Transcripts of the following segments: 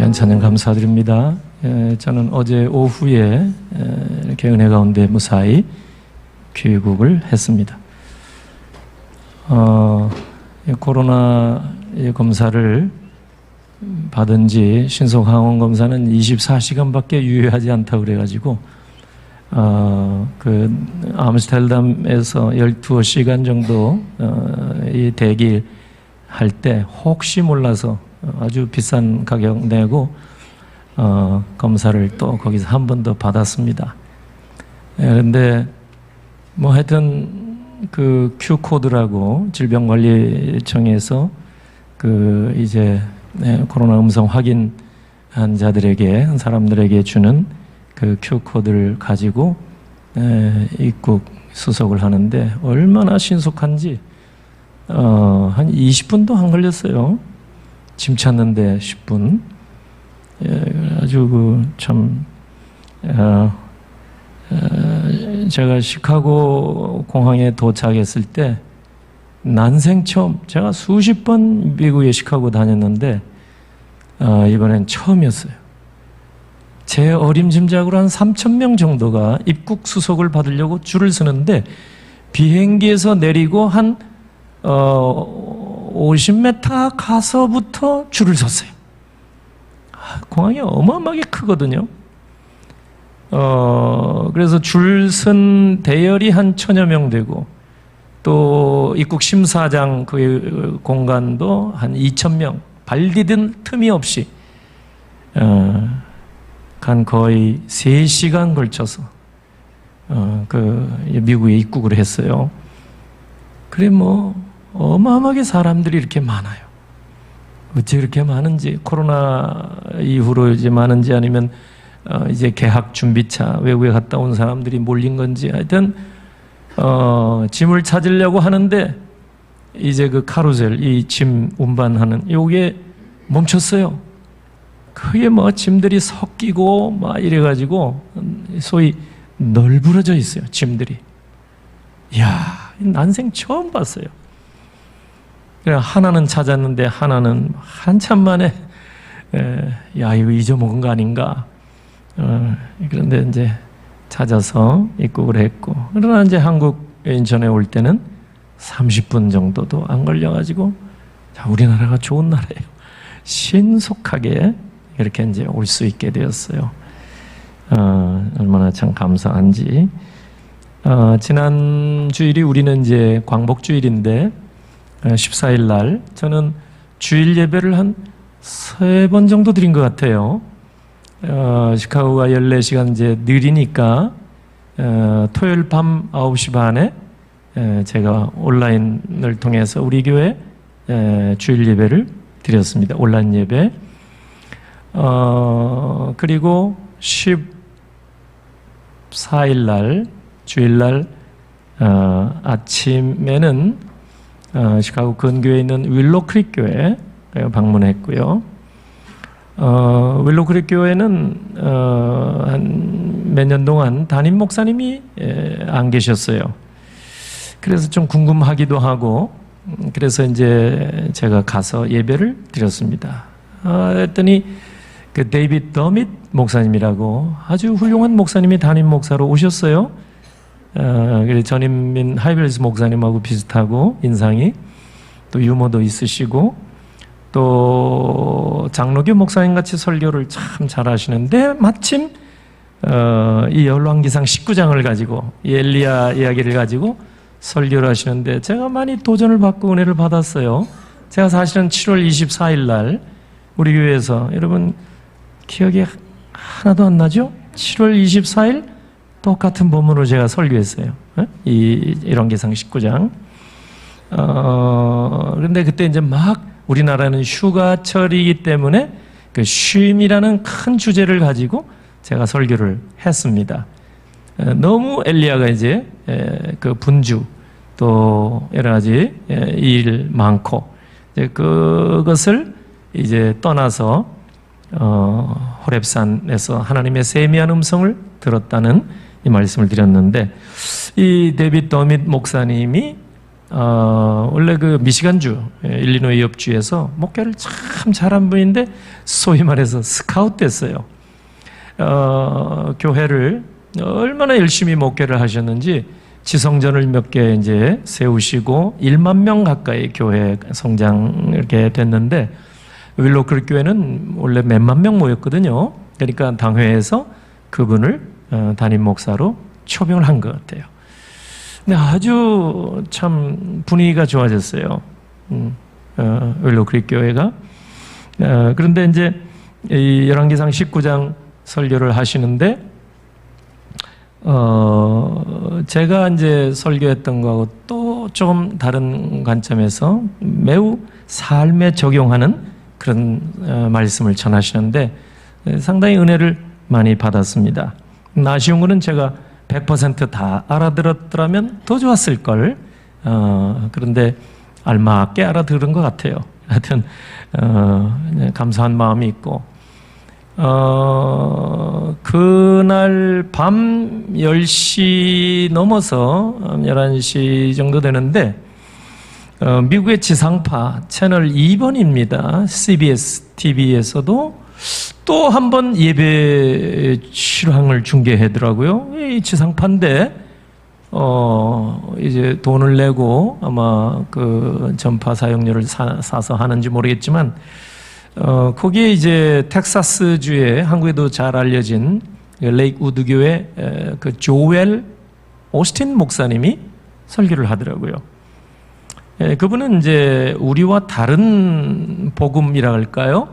귀한 찬양 감사드립니다. 저는 어제 오후에 이렇게 은혜 가운데 무사히 귀국을 했습니다. 코로나 검사를 받은 지 신속 항원 검사는 24시간밖에 유효하지 않다고 그래가지고 그 암스테르담에서 12시간 정도 이 대기할 때 혹시 몰라서 아주 비싼 가격 내고 검사를 또 거기서 한 번 더 받았습니다. 그런데 뭐 하여튼 그 Q코드라고 질병관리청에서 그 이제 코로나 음성 확인한 자들에게, 한 사람들에게 주는 그 Q코드를 가지고 입국 수속을 하는데 얼마나 신속한지 한 20분도 안 걸렸어요. 짐 찾는데 10분. 아주 참 제가 시카고 공항에 도착했을 때 난생 처음, 제가 수십 번 미국에 시카고 다녔는데 이번엔 처음이었어요. 제 어림짐작으로 한 3,000명 정도가 입국 수속을 받으려고 줄을 서는데 비행기에서 내리고 한 50m 가서부터 줄을 섰어요. 공항이 어마어마하게 크거든요. 그래서 줄 선 대열이 한 1,000여 명 되고, 또 입국 심사장 그 공간도 한 2,000명, 발 디딘 틈이 없이 간 거의 3시간 걸쳐서 그 미국에 입국을 했어요. 그래 뭐 어마어마하게 사람들이 이렇게 많아요. 어째 이렇게 많은지, 코로나 이후로 이제 많은지 아니면 이제 개학 준비차 외국에 갔다 온 사람들이 몰린 건지, 하여튼 짐을 찾으려고 하는데 이제 그 카루셀, 이 짐 운반하는 요게 멈췄어요. 그게 뭐 짐들이 섞이고 막 이래가지고 소위 널브러져 있어요, 짐들이. 이야, 난생 처음 봤어요. 하나는 찾았는데 하나는 한참 만에 야, 이거 잊어먹은 거 아닌가. 그런데 이제 찾아서 입국을 했고, 그러나 이제 한국 인천에 올 때는 30분 정도도 안 걸려가지고, 자, 우리나라가 좋은 나라예요. 신속하게 이렇게 이제 올 수 있게 되었어요. 얼마나 참 감사한지. 지난 주일이 우리는 이제 광복주일인데 14일 날 저는 주일 예배를 한 3번 정도 드린 것 같아요. 시카고가 14시간 이제 느리니까 토요일 밤 9시 반에 제가 온라인을 통해서 우리 교회 주일 예배를 드렸습니다. 온라인 예배. 그리고 14일 날 주일날 아침에는 시카고 근교에 있는 윌로크릭 교회 방문했고요. 윌로크릭 교회는 한 몇 년 동안 담임 목사님이 안 계셨어요. 그래서 좀 궁금하기도 하고, 그래서 이제 제가 가서 예배를 드렸습니다. 했더니 그 데이빗 더밋 목사님이라고 아주 훌륭한 목사님이 담임 목사로 오셨어요. 그래서 전인민 하이벨스 목사님하고 비슷하고 인상이, 또 유머도 있으시고, 또 장로교 목사님 같이 설교를 참 잘하시는데 마침 이 열왕기상 19장을 가지고, 이 엘리야 이야기를 가지고 설교를 하시는데 제가 많이 도전을 받고 은혜를 받았어요. 제가 사실은 7월 24일 날 우리 교회에서, 여러분 기억이 하나도 안 나죠? 7월 24일 똑같은 본문으로 제가 설교했어요. 이 열왕기상 19장. 그런데 그때 이제 막 우리나라는 휴가철이기 때문에 그 쉼이라는 큰 주제를 가지고 제가 설교를 했습니다. 너무 엘리야가 이제 그 분주, 또 여러 가지 일 많고, 이제 그것을 이제 떠나서 호렙산에서 하나님의 세미한 음성을 들었다는 이 말씀을 드렸는데, 이 데이빗 더밋 목사님이 원래 그 미시간주, 일리노이 옆주에서 목회를 참 잘한 분인데 소위 말해서 스카웃 됐어요. 교회를 얼마나 열심히 목회를 하셨는지 지성전을 몇 개 이제 세우시고 1만 명 가까이 교회 성장 이렇게 됐는데 윌로크릭 교회는 원래 몇만 명 모였거든요. 그러니까 당회에서 그분을 담임 목사로 초빙을 한 것 같아요. 근데 아주 참 분위기가 좋아졌어요. 윌로크릭 교회가. 그런데 이제 이 열왕기상 19장 설교를 하시는데 제가 이제 설교했던 거하고 또 조금 다른 관점에서 매우 삶에 적용하는 그런 말씀을 전하시는데 상당히 은혜를 많이 받았습니다. 아쉬운 거는 제가 100% 다 알아들었더라면 더 좋았을 걸. 그런데 알맞게 알아들은 것 같아요. 하여튼 감사한 마음이 있고 그날 밤 10시 넘어서 11시 정도 되는데 미국의 지상파 채널 2번입니다. CBS TV에서도 또 한 번 예배 실황을 중계하더라고요. 이 지상파인데 이제 돈을 내고 아마 그 전파 사용료를 사서 하는지 모르겠지만 거기에 이제 텍사스주에 한국에도 잘 알려진 레이크우드 교회 그 조엘 오스틴 목사님이 설교를 하더라고요. 그분은 이제 우리와 다른 복음이라 할까요?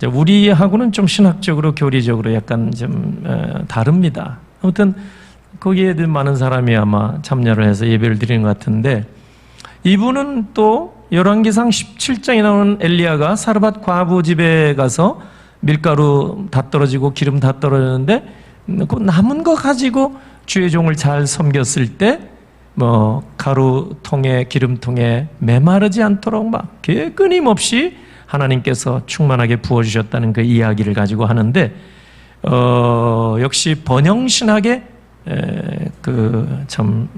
우리하고는 좀 신학적으로 교리적으로 약간 좀 다릅니다. 아무튼 거기에 많은 사람이 아마 참여를 해서 예배를 드리는 것 같은데 이분은 또 열왕기상 17장에 나오는 엘리야가 사르밧 과부 집에 가서 밀가루 다 떨어지고 기름 다 떨어졌는데 그 남은 거 가지고 주의 종을 잘 섬겼을 때 뭐 가루통에 기름통에 메마르지 않도록 막 끊임없이 하나님께서 충만하게 부어주셨다는 그 이야기를 가지고 하는데 역시 번영신학의 그 참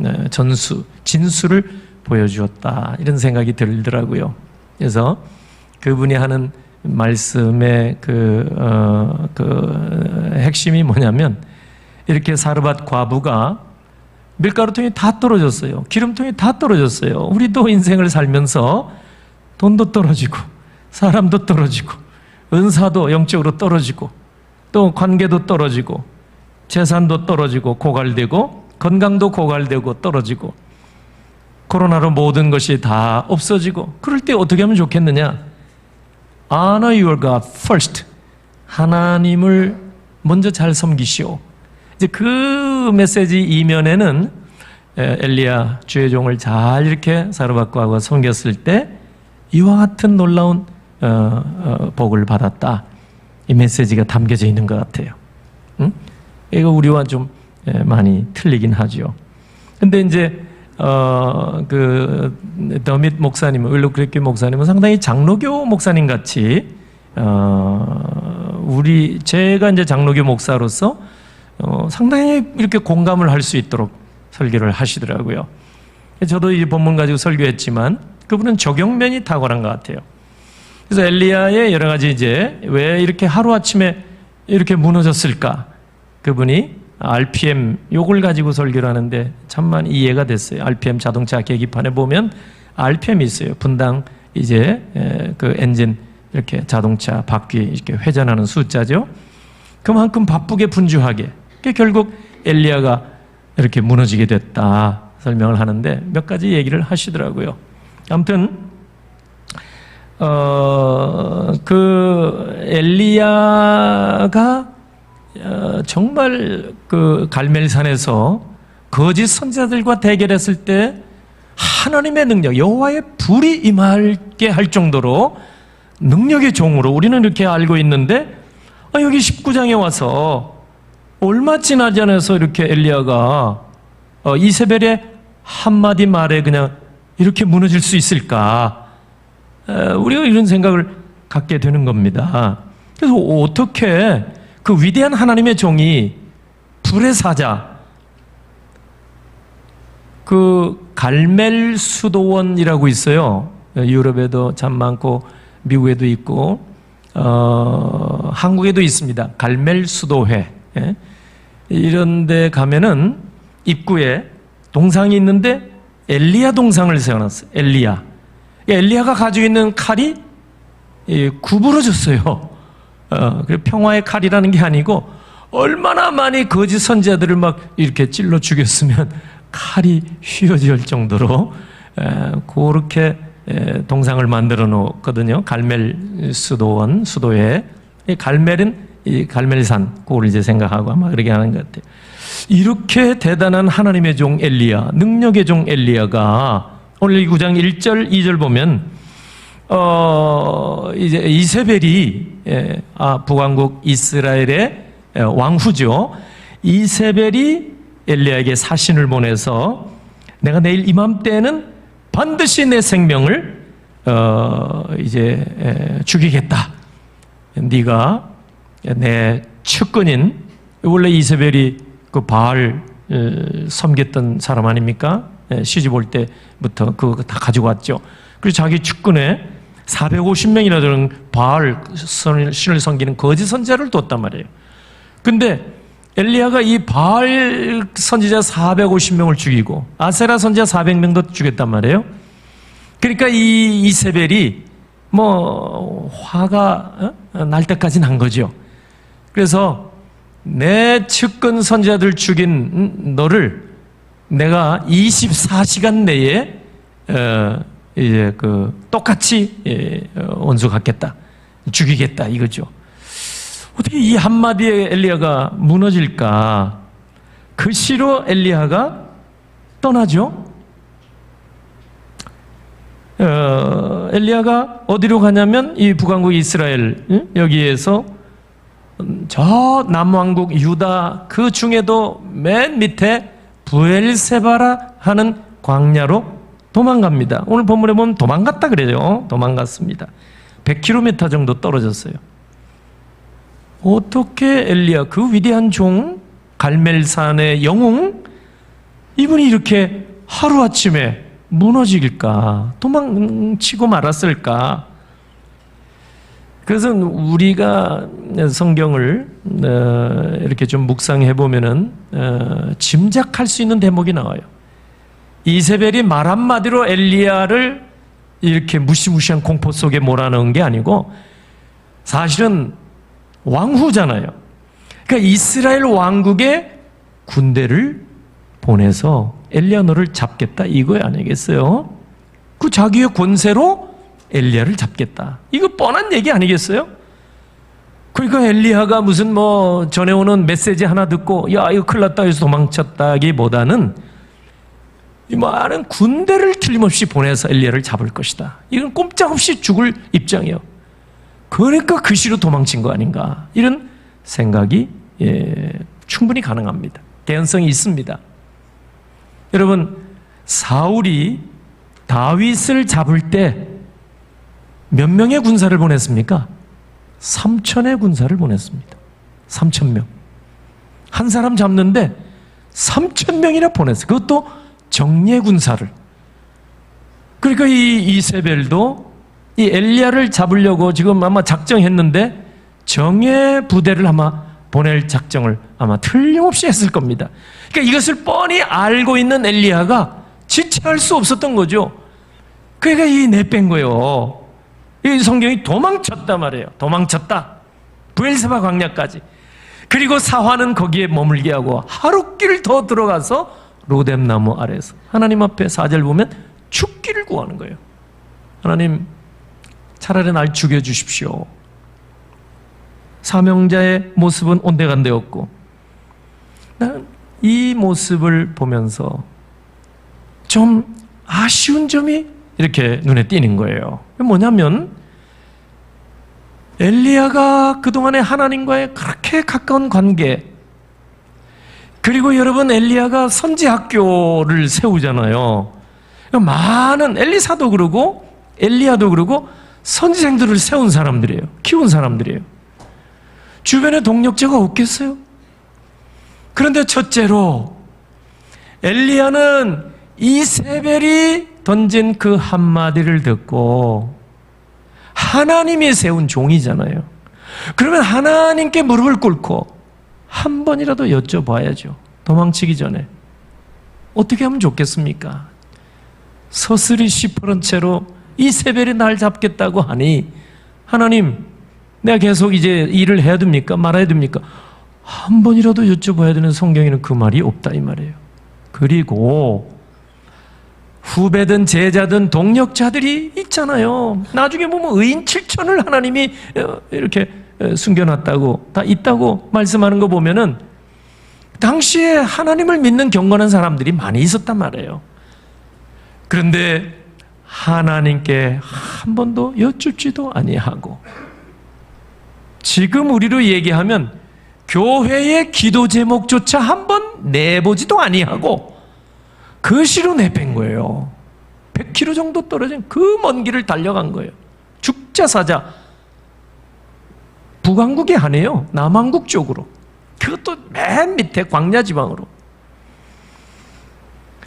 진수를 보여주었다 이런 생각이 들더라고요. 그래서 그분이 하는 말씀의 그 핵심이 뭐냐면 이렇게 사르밧 과부가 밀가루통이 다 떨어졌어요. 기름통이 다 떨어졌어요. 우리도 인생을 살면서 돈도 떨어지고 사람도 떨어지고 은사도 영적으로 떨어지고 또 관계도 떨어지고 재산도 떨어지고 고갈되고 건강도 고갈되고 떨어지고 코로나로 모든 것이 다 없어지고 그럴 때 어떻게 하면 좋겠느냐? Honor your God first. 하나님을 먼저 잘 섬기시오. 이제 그 메시지 이면에는 엘리야 주의 종을 잘 이렇게 사르밧과가 섬겼을 때 이와 같은 놀라운 복을 받았다. 이 메시지가 담겨져 있는 것 같아요. 응? 이거 우리와 좀 많이 틀리긴 하죠. 근데 이제 그 더밋 목사님, 윌로크릭 목사님은 상당히 장로교 목사님 같이 제가 이제 장로교 목사로서 상당히 이렇게 공감을 할 수 있도록 설교를 하시더라고요. 저도 이 본문 가지고 설교했지만 그분은 적용면이 탁월한 것 같아요. 그래서 엘리야의 여러 가지 이제 왜 이렇게 하루아침에 이렇게 무너졌을까? 그분이 RPM 요걸 가지고 설교를 하는데 참만 이해가 됐어요. RPM 자동차 계기판에 보면 RPM이 있어요. 분당 이제 그 엔진 이렇게 자동차 바퀴 이렇게 회전하는 숫자죠. 그만큼 바쁘게 분주하게. 결국 엘리야가 이렇게 무너지게 됐다 설명을 하는데 몇 가지 얘기를 하시더라고요. 아무튼 그 엘리야가 정말 그 갈멜산에서 거짓 선지자들과 대결했을 때 하나님의 능력, 여호와의 불이 임하게 할 정도로 능력의 종으로 우리는 이렇게 알고 있는데 여기 19장에 와서 얼마 지나지 않아서 이렇게 엘리야가 이세벨의 한마디 말에 그냥 이렇게 무너질 수 있을까? 우리가 이런 생각을 갖게 되는 겁니다. 그래서 어떻게 그 위대한 하나님의 종이 불의 사자, 그 갈멜 수도원이라고 있어요. 유럽에도 참 많고 미국에도 있고 한국에도 있습니다. 갈멜 수도회. 예? 이런 데 가면은 입구에 동상이 있는데 엘리야 동상을 세워놨어요. 엘리야가 가지고 있는 칼이 구부러졌어요. 평화의 칼이라는 게 아니고 얼마나 많이 거짓 선지자들을 막 이렇게 찔러 죽였으면 칼이 휘어질 정도로 그렇게 동상을 만들어 놓거든요. 갈멜 수도원, 수도에. 갈멜은 이 갈멜산, 그걸 이제 생각하고 아마 그렇게 하는 것 같아요. 이렇게 대단한 하나님의 종 엘리야, 능력의 종 엘리야가 오늘 9장 1절, 2절 보면 이제 이세벨이 북왕국 이스라엘의 왕후죠. 이세벨이 엘리야에게 사신을 보내서 내가 내일 이맘때에는 반드시 내 생명을 이제 죽이겠다. 네가 내 측근인, 원래 이세벨이 그 바알 섬겼던 사람 아닙니까? 시집 올 때부터 그거 다 가지고 왔죠. 그래서 자기 측근에 450명이나 되는 바알 신을 섬기는 거짓 선지자를 뒀단 말이에요. 근데 엘리야가 이 바알 선지자 450명을 죽이고 아세라 선지자 400명도 죽였단 말이에요. 그러니까 이 이세벨이 뭐 화가 날 때까지 난 거죠. 그래서 내 측근 선지자들 죽인 너를 내가 24시간 내에 이제 그 똑같이 원수 갚겠다, 죽이겠다 이거죠. 어떻게 이 한마디에 엘리야가 무너질까? 그 시로 엘리야가 떠나죠. 엘리야가 어디로 가냐면 이 북왕국 이스라엘 여기에서 저 남왕국 유다 그 중에도 맨 밑에 부엘세바라 하는 광야로 도망갑니다. 오늘 본문에 보면 도망갔다 그래요. 도망갔습니다. 100km 정도 떨어졌어요. 어떻게 엘리야, 그 위대한 종 갈멜산의 영웅, 이분이 이렇게 하루아침에 무너질까, 도망치고 말았을까? 그래서 우리가 성경을 이렇게 좀 묵상해 보면은 짐작할 수 있는 대목이 나와요. 이세벨이 말 한마디로 엘리야를 이렇게 무시무시한 공포 속에 몰아넣은 게 아니고 사실은 왕후잖아요. 그러니까 이스라엘 왕국의 군대를 보내서 엘리야 너를 잡겠다 이거 아니겠어요? 그 자기의 권세로 엘리야를 잡겠다. 이거 뻔한 얘기 아니겠어요? 그러니까 엘리야가 무슨 뭐 전해오는 메시지 하나 듣고 야 이거 큰일 났다 해서 도망쳤다기보다는 이 많은 군대를 틀림없이 보내서 엘리야를 잡을 것이다. 이건 꼼짝없이 죽을 입장이에요. 그러니까 그 시로 도망친 거 아닌가, 이런 생각이 충분히 가능합니다. 개연성이 있습니다. 여러분, 사울이 다윗을 잡을 때 몇 명의 군사를 보냈습니까? 3,000의 군사를 보냈습니다. 3,000명. 한 사람 잡는데 3,000명이나 보냈어요. 그것도 정예 군사를. 그러니까 이 이세벨도 이 엘리야를 잡으려고 지금 아마 작정했는데 정예 부대를 아마 보낼 작정을 아마 틀림없이 했을 겁니다. 그러니까 이것을 뻔히 알고 있는 엘리야가 지체할 수 없었던 거죠. 그러니까 이 내뺀 거예요. 이 성경이 도망쳤단 말이에요. 도망쳤다. 부엘세바 광야까지. 그리고 사화는 거기에 머물게 하고 하룻길 더 들어가서 로뎀나무 아래에서 하나님 앞에 4절 보면 죽기를 구하는 거예요. 하나님, 차라리 날 죽여주십시오. 사명자의 모습은 온데간데 없고, 나는 이 모습을 보면서 좀 아쉬운 점이 이렇게 눈에 띄는 거예요. 뭐냐면 엘리야가 그동안에 하나님과의 그렇게 가까운 관계, 그리고 여러분 엘리야가 선지학교를 세우잖아요. 많은 엘리사도 그러고 엘리야도 그러고 선지생들을 세운 사람들이에요. 키운 사람들이에요. 주변에 동력자가 없겠어요? 그런데 첫째로 엘리야는 이세벨이 던진 그 한마디를 듣고 하나님이 세운 종이잖아요. 그러면 하나님께 무릎을 꿇고 한 번이라도 여쭤봐야죠. 도망치기 전에. 어떻게 하면 좋겠습니까? 서슬이 시퍼런 채로 이세벨이 날 잡겠다고 하니 하나님, 내가 계속 이제 일을 해야 됩니까? 말아야 됩니까? 한 번이라도 여쭤봐야 되는 성경에는 그 말이 없다 이 말이에요. 그리고 후배든 제자든 동력자들이 있잖아요. 나중에 보면 의인 7천을 하나님이 이렇게 숨겨놨다고 다 있다고 말씀하는 거 보면은 당시에 하나님을 믿는 경건한 사람들이 많이 있었단 말이에요. 그런데 하나님께 한 번도 여쭙지도 아니하고 지금 우리로 얘기하면 교회의 기도 제목조차 한 번 내보지도 아니하고 그 시로 내뺀 거예요. 100km 정도 떨어진 그 먼 길을 달려간 거예요. 죽자 사자. 북왕국이 아니에요. 남왕국 쪽으로. 그것도 맨 밑에 광야 지방으로.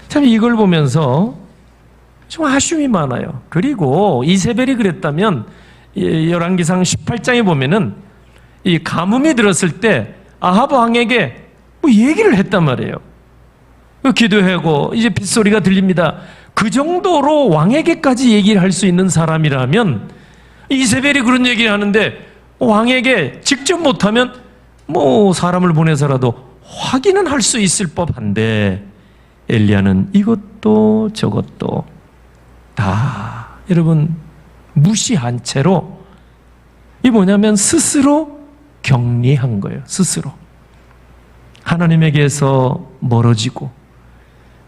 참 이걸 보면서 좀 아쉬움이 많아요. 그리고 이세벨이 그랬다면 열왕기상 18장에 보면은 이 가뭄이 들었을 때 아합 왕에게 뭐 얘기를 했단 말이에요. 기도하고 이제 빗소리가 들립니다. 그 정도로 왕에게까지 얘기를 할 수 있는 사람이라면 이세벨이 그런 얘기를 하는데 왕에게 직접 못하면 뭐 사람을 보내서라도 확인은 할 수 있을 법한데 엘리야는 이것도 저것도 다 여러분 무시한 채로 이 뭐냐면 스스로 격리한 거예요. 스스로 하나님에게서 멀어지고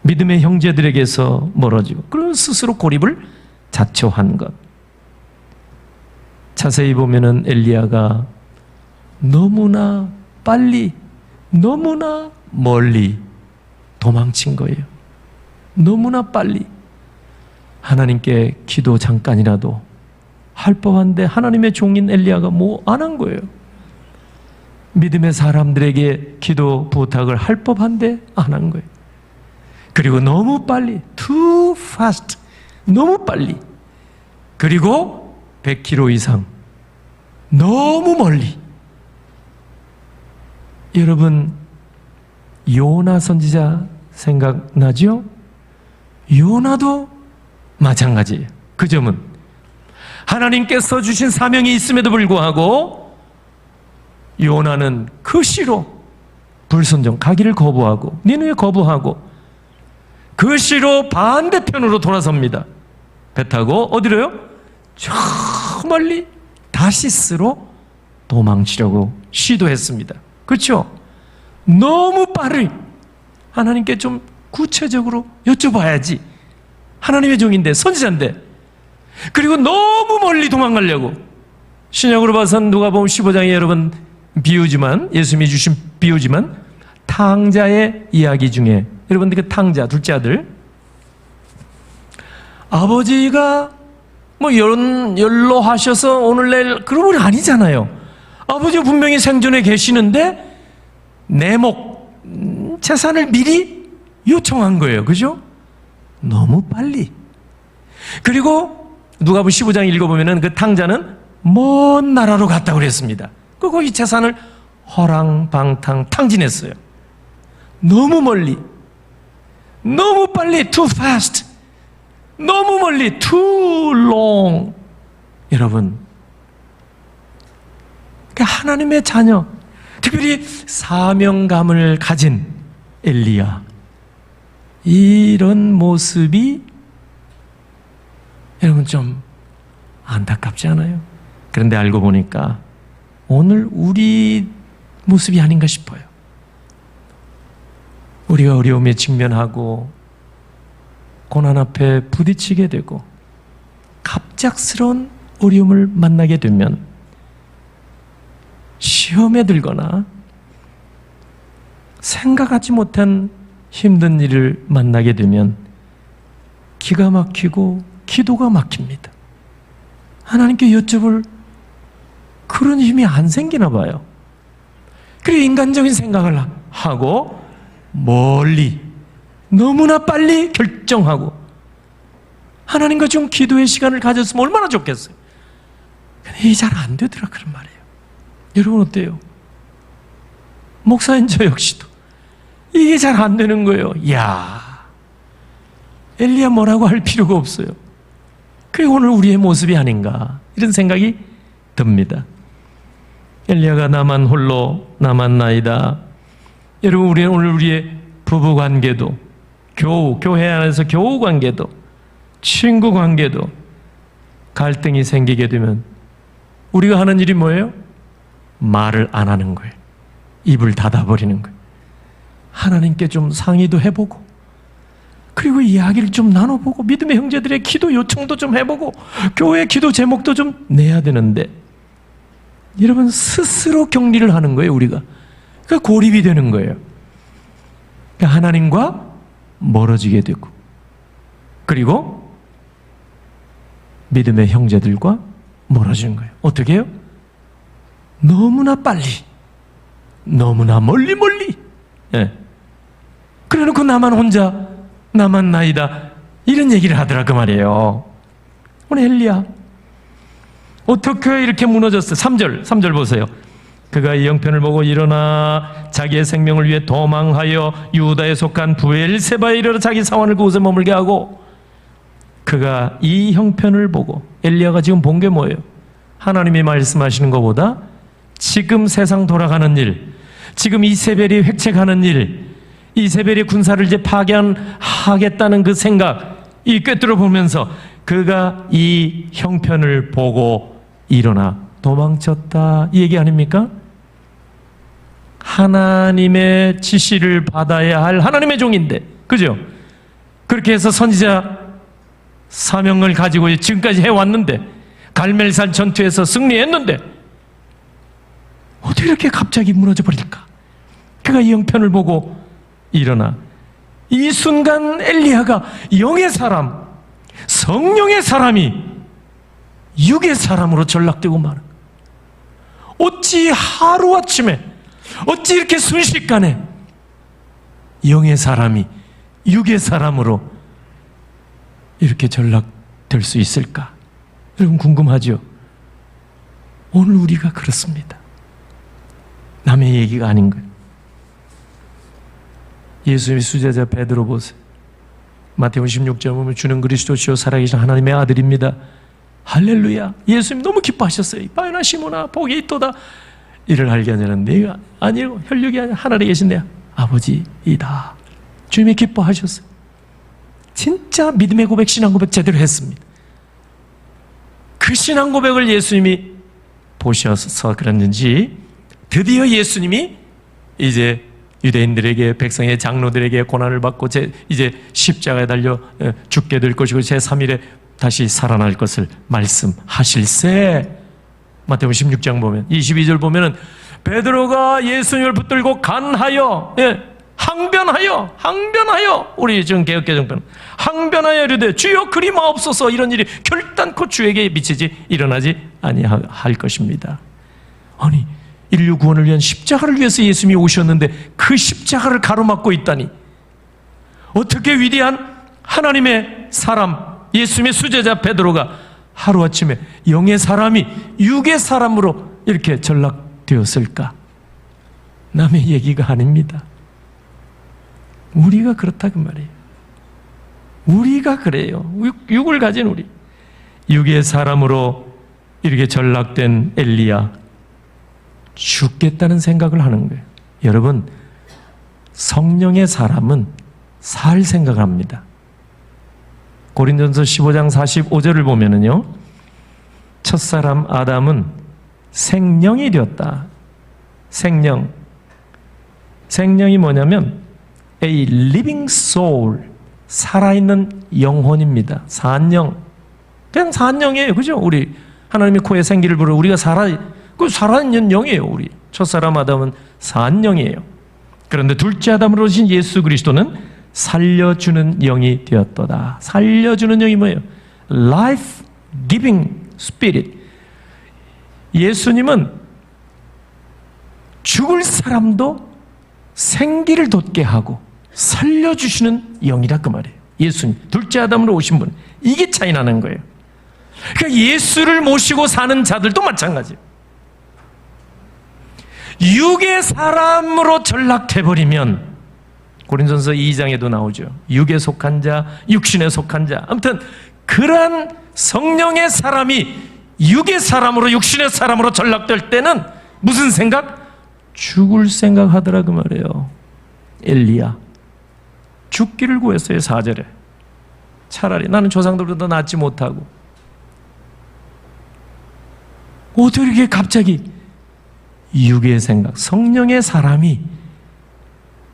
믿음의 형제들에게서 멀어지고 그런 스스로 고립을 자초한 것. 자세히 보면은 엘리야가 너무나 빨리 너무나 멀리 도망친 거예요. 너무나 빨리 하나님께 기도 잠깐이라도 할 법한데 하나님의 종인 엘리야가 뭐 안 한 거예요. 믿음의 사람들에게 기도 부탁을 할 법한데 안 한 거예요. 그리고 너무 빨리, too fast, 너무 빨리. 그리고 100km 이상, 너무 멀리. 여러분, 요나 선지자 생각나죠? 요나도 마찬가지예요. 그 점은 하나님께서 주신 사명이 있음에도 불구하고 요나는 그 시로 불순종, 가기를 거부하고 니느웨 거부하고 그 시로 반대편으로 돌아섭니다. 배 타고 어디로요? 저 멀리 다시스로 도망치려고 시도했습니다. 그렇죠? 너무 빠르게 하나님께 좀 구체적으로 여쭤봐야지. 하나님의 종인데 선지자인데 그리고 너무 멀리 도망가려고 신약으로 봐선 누가복음 15장에 여러분 비유지만 예수님이 주신 비유지만 탕자의 이야기 중에 여러분들 그 탕자 둘째 아들 아버지가 뭐 연로하셔서 오늘날 그런 분이 아니잖아요. 아버지가 분명히 생존에 계시는데 내목 재산을 미리 요청한 거예요. 그죠? 너무 빨리. 그리고 누가복음 15장 읽어보면은 그 탕자는 먼 나라로 갔다고 그랬습니다. 거기 재산을 허랑방탕 탕진했어요. 너무 멀리, 너무 빨리, too fast, 너무 멀리, too long. 여러분, 하나님의 자녀, 특별히 사명감을 가진 엘리야, 이런 모습이 여러분 좀 안타깝지 않아요? 그런데 알고 보니까 오늘 우리 모습이 아닌가 싶어요. 우리가 어려움에 직면하고 고난 앞에 부딪히게 되고 갑작스러운 어려움을 만나게 되면 시험에 들거나 생각하지 못한 힘든 일을 만나게 되면 기가 막히고 기도가 막힙니다. 하나님께 여쭤볼 그런 힘이 안 생기나 봐요. 그리고 인간적인 생각을 하고 멀리 너무나 빨리 결정하고 하나님과 좀 기도의 시간을 가졌으면 얼마나 좋겠어요. 근데 이게 잘 안 되더라 그런 말이에요. 여러분 어때요? 목사인 저 역시도 이게 잘 안 되는 거예요. 이야, 엘리야 뭐라고 할 필요가 없어요. 그게 오늘 우리의 모습이 아닌가 이런 생각이 듭니다. 엘리야가 나만 홀로 남았나이다. 여러분 우리는 오늘 우리의 부부관계도 교회 안에서 교우관계도 친구관계도 갈등이 생기게 되면 우리가 하는 일이 뭐예요? 말을 안 하는 거예요. 입을 닫아버리는 거예요. 하나님께 좀 상의도 해보고 그리고 이야기를 좀 나눠보고 믿음의 형제들의 기도 요청도 좀 해보고 교회 기도 제목도 좀 내야 되는데 여러분 스스로 격리를 하는 거예요. 우리가 그러니까 고립이 되는 거예요. 그러니까 하나님과 멀어지게 되고 그리고 믿음의 형제들과 멀어지는 거예요. 어떻게 해요? 너무나 빨리 너무나 멀리 예. 그래놓고 나만 혼자 남았나이다 이런 얘기를 하더라 그 말이에요. 오늘 엘리야 어떻게 이렇게 무너졌어요? 3절 보세요. 그가 이 형편을 보고 일어나 자기의 생명을 위해 도망하여 유다에 속한 브엘세바에 이르러 자기 사원을 그곳에 머물게 하고 그가 이 형편을 보고 엘리야가 지금 본 게 뭐예요? 하나님이 말씀하시는 것보다 지금 세상 돌아가는 일, 지금 이세벨이 획책하는 일, 이세벨의 군사를 이제 파견하겠다는 그 생각 이 꿰뚫어 보면서 그가 이 형편을 보고 일어나 도망쳤다 이 얘기 아닙니까? 하나님의 지시를 받아야 할 하나님의 종인데 그죠? 그렇게 해서 선지자 사명을 가지고 지금까지 해왔는데 갈멜산 전투에서 승리했는데 어떻게 이렇게 갑자기 무너져 버릴까? 그가 이 형편을 보고 일어나 이 순간 엘리야가 영의 사람 성령의 사람이 육의 사람으로 전락되고 마는 어찌 하루아침에 어찌 이렇게 순식간에 영의 사람이 육의 사람으로 이렇게 전락될 수 있을까? 여러분 궁금하죠? 오늘 우리가 그렇습니다. 남의 얘기가 아닌 거예요. 예수님의 수제자 베드로 보세요. 마태복음 16절 보면 주는 그리스도시요 살아계신 하나님의 아들입니다. 할렐루야. 예수님 너무 기뻐하셨어요. 바요나 시모나 복이 있도다. 이를 알게 하냐는 내가 아니고 혈육이 아니라 하늘에 계신 내 아버지이다. 주님이 기뻐하셨어요. 진짜 믿음의 고백, 신앙 고백 제대로 했습니다. 그 신앙 고백을 예수님이 보셔서 그랬는지 드디어 예수님이 이제 유대인들에게 백성의 장로들에게 고난을 받고 이제 십자가에 달려 죽게 될 것이고 제3일에 다시 살아날 것을 말씀하실세. 마태복음 16장 보면 22절 보면은 베드로가 예수님을 붙들고 간하여 항변하여 우리 지금 개역개정편 항변하여 이르되 주여 그리 마옵소서 이런 일이 결단코 주에게 미치지 일어나지 아니할 것입니다. 아니 인류 구원을 위한 십자가를 위해서 예수님이 오셨는데 그 십자가를 가로막고 있다니 어떻게 위대한 하나님의 사람 예수님의 수제자 베드로가 하루아침에 영의 사람이 육의 사람으로 이렇게 전락되었을까? 남의 얘기가 아닙니다. 우리가 그렇다 그 말이에요. 우리가 그래요. 육을 가진 우리 육의 사람으로 이렇게 전락된 엘리야 죽겠다는 생각을 하는 거예요. 여러분 성령의 사람은 살 생각을 합니다. 고린도전서 15장 45절을 보면은요 첫사람 아담은 생령이 되었다. 생령이 뭐냐면 a living soul 살아있는 영혼입니다. 산영 그냥 산영이에요. 그죠? 우리 하나님의 코에 생기를 불어 우리가 살아있는 영이에요. 우리 첫사람 아담은 산영이에요. 그런데 둘째 아담으로 오신 예수 그리스도는 살려주는 영이 되었도다. 살려주는 영이 뭐예요? Life giving spirit. 예수님은 죽을 사람도 생기를 돋게 하고 살려주시는 영이라 그 말이에요. 예수님, 둘째 아담으로 오신 분. 이게 차이 나는 거예요. 그러니까 예수를 모시고 사는 자들도 마찬가지예요. 육의 사람으로 전락해버리면, 고린도전서 2장에도 나오죠. 육에 속한 자, 육신에 속한 자. 아무튼 그러한 성령의 사람이 육의 사람으로, 육신의 사람으로 전락될 때는 무슨 생각? 죽을 생각하더라 그 말이에요. 엘리야 죽기를 구했어요. 4절에 차라리 나는 조상들보다 낫지 못하고. 어떻게 이렇게 갑자기 육의 생각, 성령의 사람이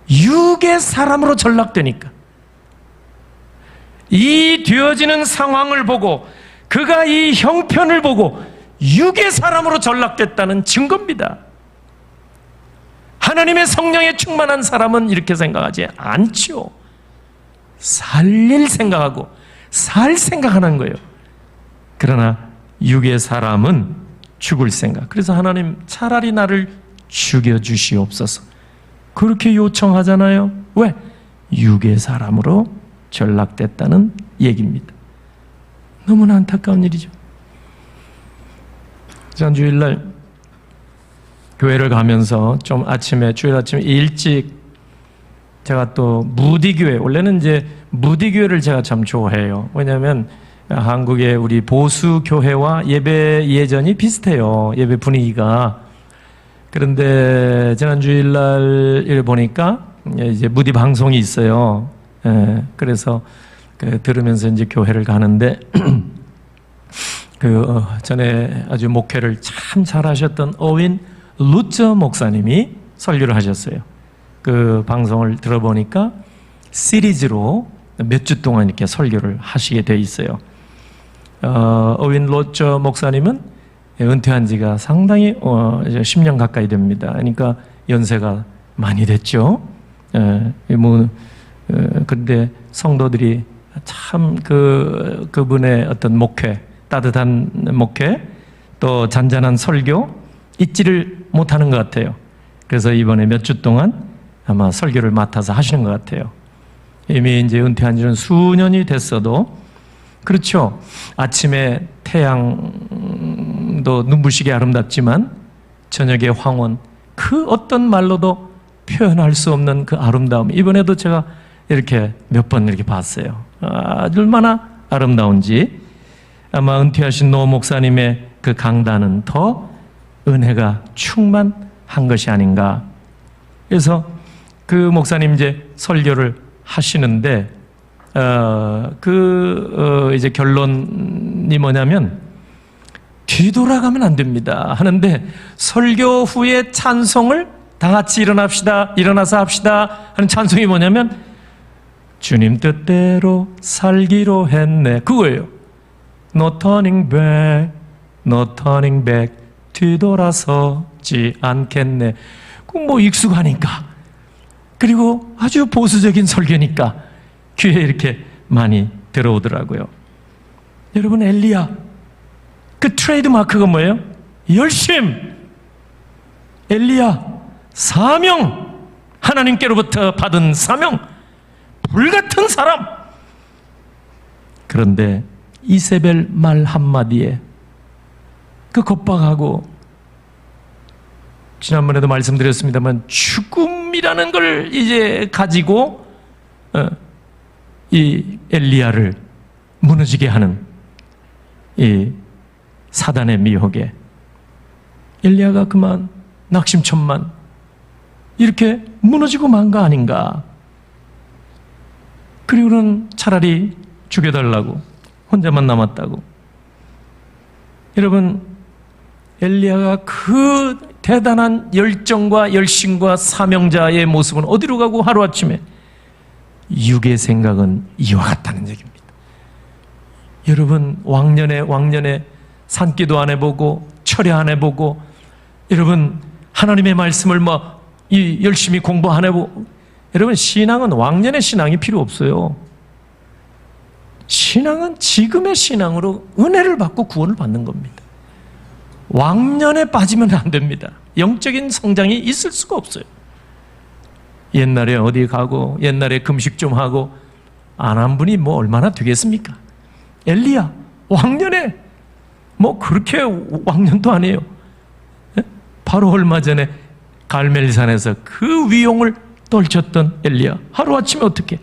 육의 사람으로 전락되니까 이 되어지는 상황을 보고 그가 이 형편을 보고 육의 사람으로 전락됐다는 증거입니다. 하나님의 성령에 충만한 사람은 이렇게 생각하지 않죠. 살릴 생각하고 살 생각하는 거예요. 그러나 육의 사람은 죽을 생각. 그래서 하나님 차라리 나를 죽여주시옵소서 그렇게 요청하잖아요. 왜? 육의 사람으로 전락됐다는 얘기입니다. 너무나 안타까운 일이죠. 지난 주일날 교회를 가면서 좀 아침에, 주일 아침에 일찍 제가 또 무디교회, 원래는 이제 무디교회를 제가 참 좋아해요. 왜냐하면 한국의 우리 보수교회와 예배 예전이 비슷해요. 예배 분위기가. 그런데 지난 주일날 보니까 이제 무디 방송이 있어요. 그래서 들으면서 이제 교회를 가는데 전에 아주 목회를 참 잘하셨던 어윈 루처 목사님이 설교를 하셨어요. 그 방송을 들어보니까 시리즈로 몇 주 동안 이렇게 설교를 하시게 돼 있어요. 어윈 루처 목사님은 은퇴한 지가 상당히 10년 가까이 됩니다. 그러니까 연세가 많이 됐죠. 그런데 성도들이 참 그분의 어떤 목회, 따뜻한 목회, 또 잔잔한 설교 잊지를 못하는 것 같아요. 그래서 이번에 몇 주 동안 아마 설교를 맡아서 하시는 것 같아요. 이미 이제 은퇴한 지는 수년이 됐어도 그렇죠. 아침에 태양도 눈부시게 아름답지만 저녁의 황혼, 그 어떤 말로도 표현할 수 없는 그 아름다움. 이번에도 제가 이렇게 몇 번 이렇게 봤어요. 얼마나 아름다운지. 아마 은퇴하신 노 목사님의 그 강단은 더 은혜가 충만한 것이 아닌가. 그래서 그 목사님 이제 설교를 하시는데 이제 결론이 뭐냐면 뒤돌아가면 안 됩니다 하는데, 설교 후에 찬송을 다 같이 일어나서 합시다 하는 찬송이 뭐냐면 주님 뜻대로 살기로 했네, 그거예요. No turning back, no turning back, 뒤돌아서지 않겠네. 뭐 익숙하니까, 그리고 아주 보수적인 설교니까 귀에 이렇게 많이 들어오더라고요. 여러분, 엘리야 그 트레이드 마크가 뭐예요? 열심. 엘리야 사명, 하나님께로부터 받은 사명, 불같은 사람. 그런데 이세벨 말 한마디에 그 겁박하고, 지난번에도 말씀드렸습니다만 죽음이라는 걸 이제 가지고 이 엘리야를 무너지게 하는 이 사단의 미혹에 엘리야가 그만 낙심천만 이렇게 무너지고 만 거 아닌가. 그리고는 차라리 죽여달라고, 혼자만 남았다고. 여러분, 엘리야가 그 대단한 열정과 열심과 사명자의 모습은 어디로 가고 하루아침에 육의 생각은 이와 같다는 얘기입니다. 여러분, 왕년에 산기도 안 해보고 철야 안 해보고, 여러분 하나님의 말씀을 열심히 공부 안 해보고, 여러분 신앙은 왕년의 신앙이 필요 없어요. 신앙은 지금의 신앙으로 은혜를 받고 구원을 받는 겁니다. 왕년에 빠지면 안 됩니다. 영적인 성장이 있을 수가 없어요. 옛날에 어디 가고 옛날에 금식 좀 하고 안 한 분이 뭐 얼마나 되겠습니까? 엘리야 왕년에 뭐 그렇게 왕년도 아니에요. 바로 얼마 전에 갈멜산에서 그 위용을 떨쳤던 엘리야, 하루아침에 어떻게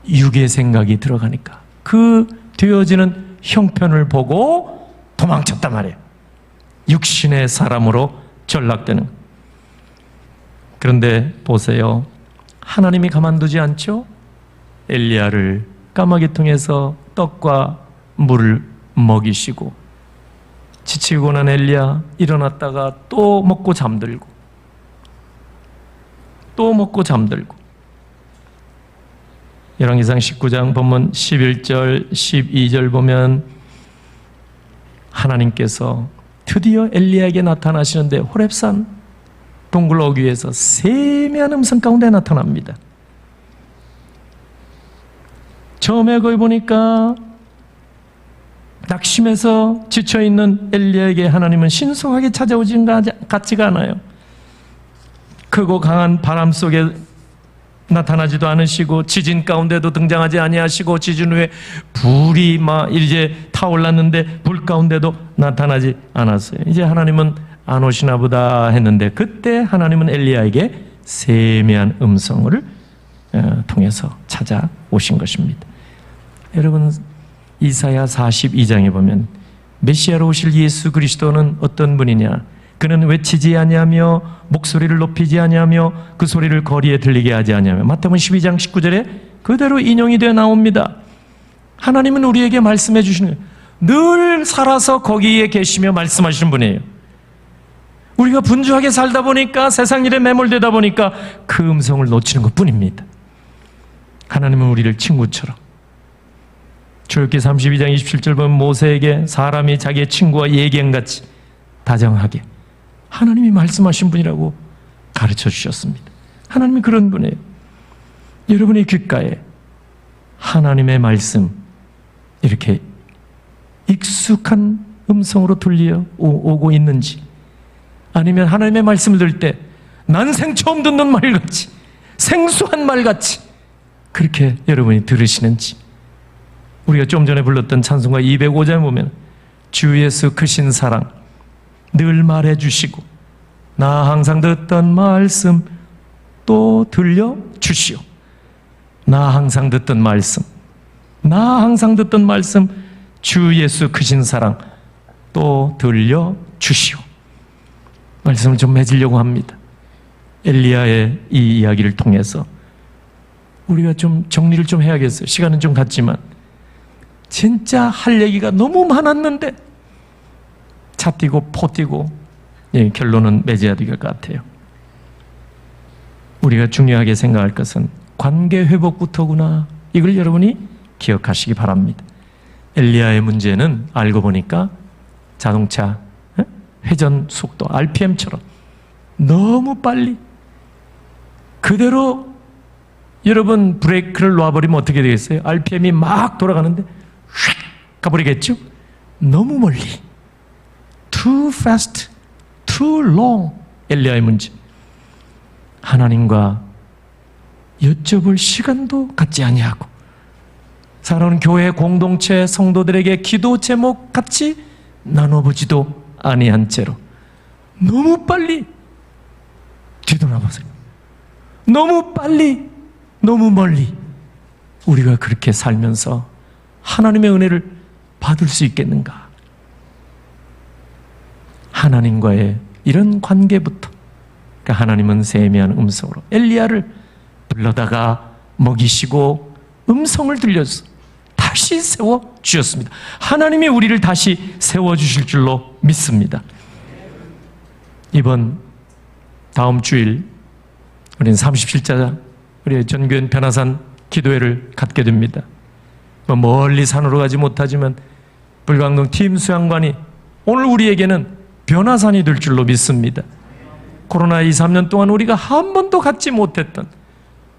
육의 생각이 들어가니까 그 되어지는 형편을 보고 도망쳤단 말이에요. 육신의 사람으로 전락되는. 그런데 보세요, 하나님이 가만두지 않죠? 엘리야를 까마귀 통해서 떡과 물을 먹이시고, 지치고 난 엘리야 일어났다가 또 먹고 잠들고 또 먹고 잠들고. 열왕기상 19장 본문 11절 12절 보면 하나님께서 드디어 엘리야에게 나타나시는데 호렙산 동굴 어귀에서 세미한 음성 가운데 나타납니다. 처음에 거기 보니까 낙심해서 지쳐있는 엘리야에게 하나님은 신속하게 찾아오진 같지가 않아요. 크고 강한 바람 속에 나타나지도 않으시고, 지진 가운데도 등장하지 아니하시고, 지진 후에 불이 막 이제 타올랐는데 불 가운데도 나타나지 않았어요. 이제 하나님은 안 오시나 보다 했는데, 그때 하나님은 엘리야에게 세미한 음성을 통해서 찾아오신 것입니다. 여러분, 이사야 42장에 보면 메시아로 오실 예수 그리스도는 어떤 분이냐? 그는 외치지 아니하며 목소리를 높이지 아니하며 그 소리를 거리에 들리게 하지 아니하며. 마태복음 12장 19절에 그대로 인용이 되어 나옵니다. 하나님은 우리에게 말씀해 주시는 거예요. 늘 살아서 거기에 계시며 말씀하시는 분이에요. 우리가 분주하게 살다 보니까, 세상 일에 매몰되다 보니까 그 음성을 놓치는 것뿐입니다. 하나님은 우리를 친구처럼, 출애굽기 32장 27절 보면 모세에게 사람이 자기의 친구와 예견같이 다정하게 하나님이 말씀하신 분이라고 가르쳐 주셨습니다. 하나님이 그런 분이에요. 여러분의 귓가에 하나님의 말씀 이렇게 익숙한 음성으로 들려 오고 있는지, 아니면 하나님의 말씀을 들을 때 난생 처음 듣는 말같이, 생소한 말같이 그렇게 여러분이 들으시는지. 우리가 좀 전에 불렀던 찬송가 205장에 보면 주 예수 크신 사랑 늘 말해주시고 나 항상 듣던 말씀 또 들려주시오. 나 항상 듣던 말씀, 나 항상 듣던 말씀, 주 예수 크신 사랑 또 들려주시오. 말씀을 좀 맺으려고 합니다. 엘리야의 이 이야기를 통해서 우리가 좀 정리를 좀 해야겠어요. 시간은 좀 갔지만 진짜 할 얘기가 너무 많았는데 차 띄고 포 띄고 결론은 맺어야 될 것 같아요. 우리가 중요하게 생각할 것은 관계 회복부터구나. 이걸 여러분이 기억하시기 바랍니다. 엘리야의 문제는 알고 보니까 자동차 회전 속도 RPM처럼 너무 빨리, 그대로 여러분 브레이크를 놔버리면 어떻게 되겠어요? RPM이 막 돌아가는데 휙 가버리겠죠? 너무 멀리. Too fast, too long. 엘리야의 문제. 하나님과 여쭤볼 시간도 갖지 아니하고, 살아오는 교회 공동체 성도들에게 기도 제목 같이 나눠보지도 아니한 채로 너무 빨리 뒤돌아보세요. 너무 빨리, 너무 멀리 우리가 그렇게 살면서 하나님의 은혜를 받을 수 있겠는가? 하나님과의 이런 관계부터, 그러니까 하나님은 세미한 음성으로 엘리야를 불러다가 먹이시고 음성을 들려서 다시 세워주셨습니다. 하나님이 우리를 다시 세워주실 줄로 믿습니다. 다음 주일 우리는 37자 우리 전교연 변화산 기도회를 갖게 됩니다. 멀리 산으로 가지 못하지만 불광동 팀 수양관이 오늘 우리에게는 변화산이 될 줄로 믿습니다. 코로나 2, 3년 동안 우리가 한 번도 갖지 못했던,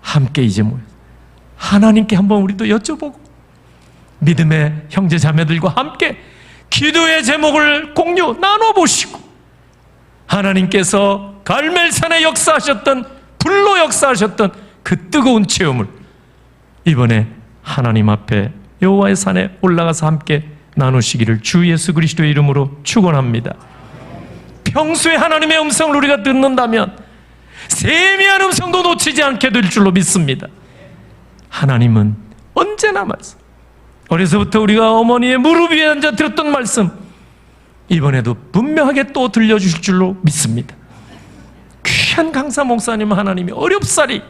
함께 이제 모여 하나님께 한번 우리도 여쭤보고 믿음의 형제 자매들과 함께 기도의 제목을 공유 나눠보시고, 하나님께서 갈멜산에 역사하셨던 불로 역사하셨던 그 뜨거운 체험을 이번에 하나님 앞에 여호와의 산에 올라가서 함께 나누시기를 주 예수 그리스도의 이름으로 축원합니다. 평소에 하나님의 음성을 우리가 듣는다면 세미한 음성도 놓치지 않게 될 줄로 믿습니다. 하나님은 언제나 말씀, 어려서부터 우리가 어머니의 무릎 위에 앉아 들었던 말씀, 이번에도 분명하게 또 들려주실 줄로 믿습니다. 귀한 강사 목사님 하나님이 어렵사리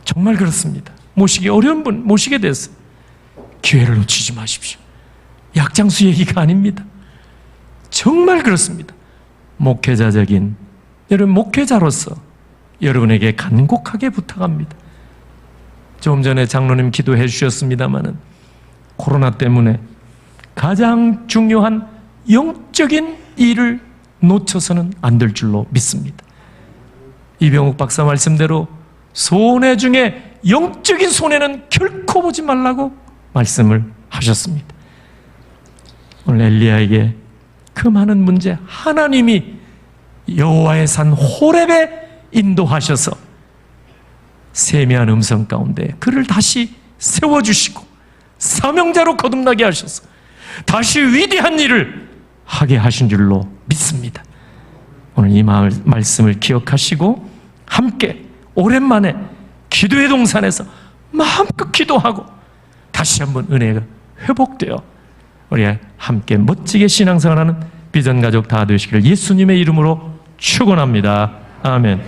정말 그렇습니다. 모시기 어려운 분 모시게 됐어요. 기회를 놓치지 마십시오. 약장수 얘기가 아닙니다. 정말 그렇습니다. 목회자적인 여러분, 목회자로서 여러분에게 간곡하게 부탁합니다. 조금 전에 장로님 기도해 주셨습니다마는 코로나 때문에 가장 중요한 영적인 일을 놓쳐서는 안 될 줄로 믿습니다. 이병욱 박사 말씀대로 손해 중에 영적인 손해는 결코 보지 말라고 말씀을 하셨습니다. 오늘 엘리야에게 그 많은 문제 하나님이 여호와의 산 호렙에 인도하셔서 세미한 음성 가운데 그를 다시 세워주시고 사명자로 거듭나게 하셔서 다시 위대한 일을 하게 하신 줄로 믿습니다. 오늘 이 말씀을 기억하시고 함께 오랜만에 기도의 동산에서 마음껏 기도하고 다시 한번 은혜가 회복되어 우리 함께 멋지게 신앙생활하는 비전가족 다 되시기를 예수님의 이름으로 축원합니다. 아멘.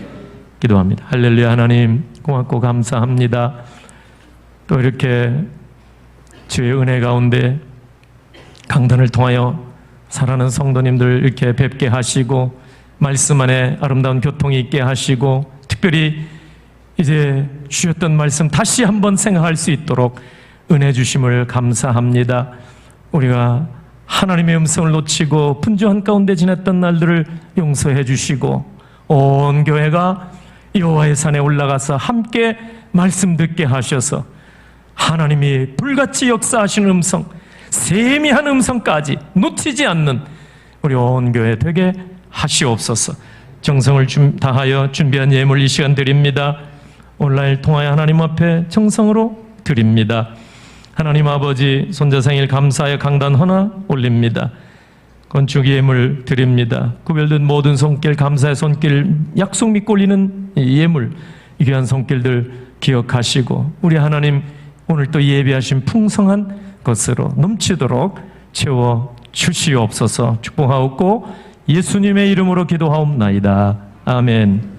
기도합니다. 할렐루야. 하나님 고맙고 감사합니다. 또 이렇게 주의 은혜 가운데 강단을 통하여 사랑하는 성도님들 이렇게 뵙게 하시고 말씀 안에 아름다운 교통이 있게 하시고 특별히 이제 주셨던 말씀 다시 한번 생각할 수 있도록 은혜 주심을 감사합니다. 우리가 하나님의 음성을 놓치고 분주한 가운데 지냈던 날들을 용서해 주시고 온 교회가 여호와의 산에 올라가서 함께 말씀 듣게 하셔서 하나님이 불같이 역사하시는 음성, 세미한 음성까지 놓치지 않는 우리 온 교회 되게 하시옵소서. 정성을 다하여 준비한 예물 이 시간 드립니다. 온라인 통하여 하나님 앞에 정성으로 드립니다. 하나님 아버지 손자 생일 감사의 강단 하나 올립니다. 건축 예물 드립니다. 구별된 모든 손길 감사의 손길 약속 믿고 올리는 예물 이 귀한 손길들 기억하시고 우리 하나님 오늘 또 예비하신 풍성한 것으로 넘치도록 채워 주시옵소서. 축복하옵고 예수님의 이름으로 기도하옵나이다. 아멘.